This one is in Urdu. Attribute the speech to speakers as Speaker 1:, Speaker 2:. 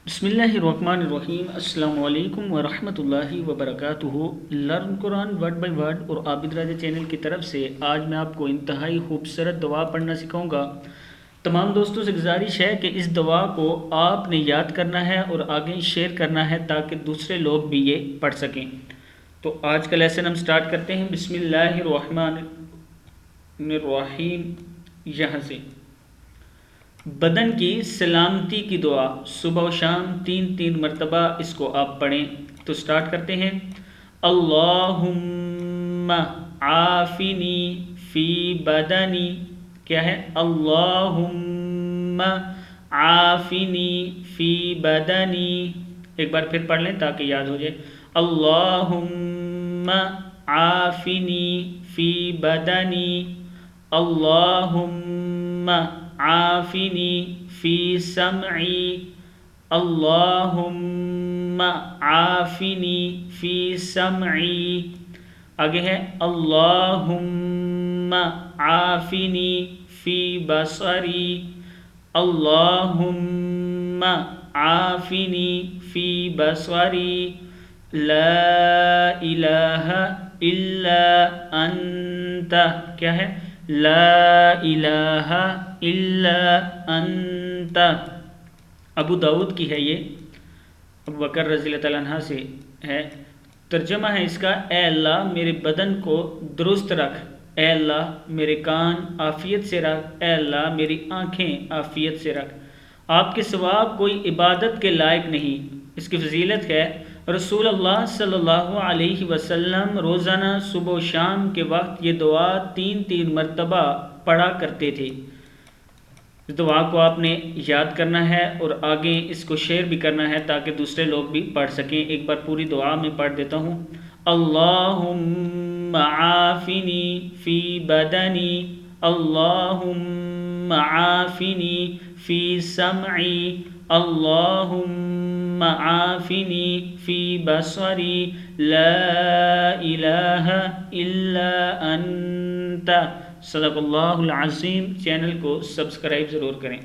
Speaker 1: بسم اللہ الرحمن الرحیم۔ السلام علیکم ورحمۃ اللہ وبرکاتہ۔ Learn Quran word by word اور عابد راجہ چینل کی طرف سے آج میں آپ کو انتہائی خوبصورت دعا پڑھنا سکھاؤں گا۔ تمام دوستوں سے گزارش ہے کہ اس دعا کو آپ نے یاد کرنا ہے اور آگے شیئر کرنا ہے تاکہ دوسرے لوگ بھی یہ پڑھ سکیں۔ تو آج کا لیسن ہم سٹارٹ کرتے ہیں۔ بسم اللہ الرحمن الرحیم۔ یہاں سے بدن کی سلامتی کی دعا صبح و شام 3 مرتبہ اس کو آپ پڑھیں۔ تو سٹارٹ کرتے ہیں۔ اللہم عافنی فی بدنی، کیا ہے؟ اللہم عافنی فی بدنی۔ ایک بار پھر پڑھ لیں تاکہ یاد ہو جائے۔ اللہم عافنی فی بدنی، اللہم عافنی فی سمعی، اللہم عافنی فی سمعی۔ آگے ہے اللہم عافنی فی بصری، اللہم عافنی فی بصری، لا الہ الا انت، کیا ہے؟ لا الہ الا انت۔ ابو داؤد کی ہے یہ، ابو بکر رضی اللہ تعالیٰ عنہ سے ہے۔ ترجمہ ہے اس کا، اے اللہ میرے بدن کو درست رکھ، اے اللہ میرے کان عافیت سے رکھ، اے اللہ میری آنکھیں عافیت سے رکھ۔ آپ کے سوا کوئی عبادت کے لائق نہیں۔ اس کی فضیلت ہے، رسول اللہ صلی اللہ علیہ وسلم روزانہ صبح و شام کے وقت یہ دعا 3 مرتبہ پڑھا کرتے تھے۔ اس دعا کو آپ نے یاد کرنا ہے اور آگے اس کو شیئر بھی کرنا ہے تاکہ دوسرے لوگ بھی پڑھ سکیں۔ ایک بار پوری دعا میں پڑھ دیتا ہوں۔ اللہم عافنی فی بدنی، اللہم عافنی فی سمعی، اللہم عافنی فی بصری، لا الہ الا انت۔ صدق اللہ العظیم۔ چینل کو سبسکرائب ضرور کریں۔